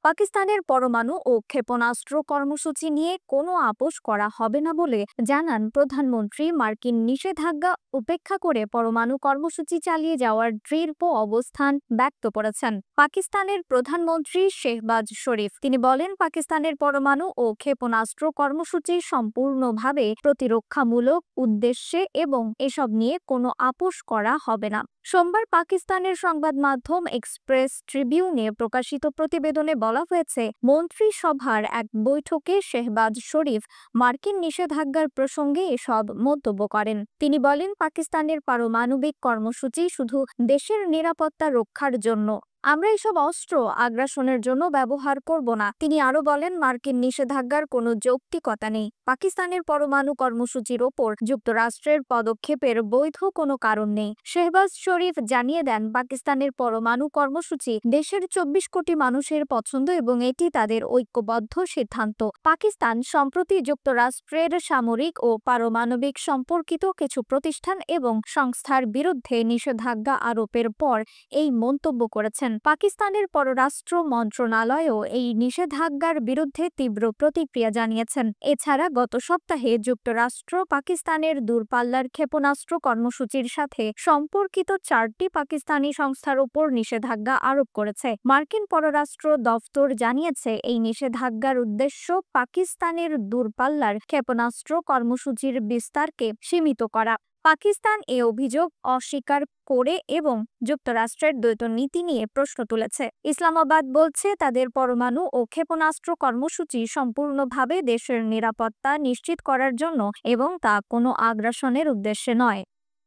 পাকিস্তানের পরমাণু ও ক্ষেপণাস্ত্র কর্মসূচি নিয়ে কোনো আপোষ করা হবে না বলে জানান প্রধানমন্ত্রী। মার্কিন নিষেধাজ্ঞা উপেক্ষা করে পরমাণু কর্মসূচি চালিয়ে যাওয়ার দৃঢ় অবস্থান ব্যক্ত করেছেন পাকিস্তানের প্রধানমন্ত্রী শেহবাজ শরীফ। তিনি বলেন, পাকিস্তানের পরমাণু ও ক্ষেপণাস্ত্র কর্মসূচি সম্পূর্ণভাবে প্রতিরক্ষামূলক উদ্দেশ্যে এবং এসব নিয়ে কোনো আপোষ করা হবে না। সোমবার পাকিস্তানের সংবাদ মাধ্যম এক্সপ্রেস ট্রিবিউনে প্রকাশিত প্রতিবেদনে বলা হয়েছে, মন্ত্রিসভার এক বৈঠকে শেহবাজ শরীফ মার্কিন নিষেধাজ্ঞার প্রসঙ্গে এসব মন্তব্য করেন। তিনি বলেন, পাকিস্তানের পারমাণবিক কর্মসূচি শুধু দেশের নিরাপত্তা রক্ষার জন্য। আমরা এসব অস্ত্র আগ্রাসনের জন্য ব্যবহার করব না। তিনি আরো বলেন, মার্কিন নিষেধাজ্ঞার কোনো যৌক্তিকতা নেই। পাকিস্তানের পরমাণু কর্মসূচির ওপর যুক্তরাষ্ট্রের পদক্ষেপের বৈধ কোনো কারণ নেই। শেহবাজ শরীফ জানিয়ে দেন, পাকিস্তানের পরমাণু কর্মসূচি দেশের 24 কোটি মানুষের পছন্দ এবং এটি তাদের ঐক্যবদ্ধ সিদ্ধান্ত। পাকিস্তান সম্প্রতি যুক্তরাষ্ট্রের সামরিক ও পারমাণবিক সম্পর্কিত কিছু প্রতিষ্ঠান এবং সংস্থার বিরুদ্ধে নিষেধাজ্ঞা আরোপের পর এই মন্তব্য করেছেন। পাকিস্তানের পররাষ্ট্র মন্ত্রণালয়ও এই নিষেধাজ্ঞার বিরুদ্ধে তীব্র প্রতিক্রিয়া জানিয়েছেন। এছাড়া গত সপ্তাহে যুক্তরাষ্ট্র পাকিস্তানের দূরপাল্লার ক্ষেপণাস্ত্র কর্মসূচির সাথে সম্পর্কিত 4টি পাকিস্তানি সংস্থার উপর নিষেধাজ্ঞা আরোপ করেছে। মার্কিন পররাষ্ট্র দফতর জানিয়েছে, এই নিষেধাজ্ঞার উদ্দেশ্য পাকিস্তানের দূরপাল্লার ক্ষেপণাস্ত্র কর্মসূচির বিস্তারকে সীমিত করা। পাকিস্তান এ অভিযোগ অস্বীকার করে এবং যুক্তরাষ্ট্রের দ্বৈত নীতি নিয়ে প্রশ্ন তুলেছে। ইসলামাবাদ বলছে, তাদের পরমাণু ও ক্ষেপণাস্ত্র কর্মসূচি সম্পূর্ণভাবে দেশের নিরাপত্তা নিশ্চিত করার জন্য এবং তা কোনো আগ্রাসনের উদ্দেশ্যে নয়।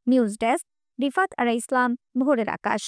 নিউজ ডেস্ক, রিফাত আরা ইসলাম, ভোরের আকাশ।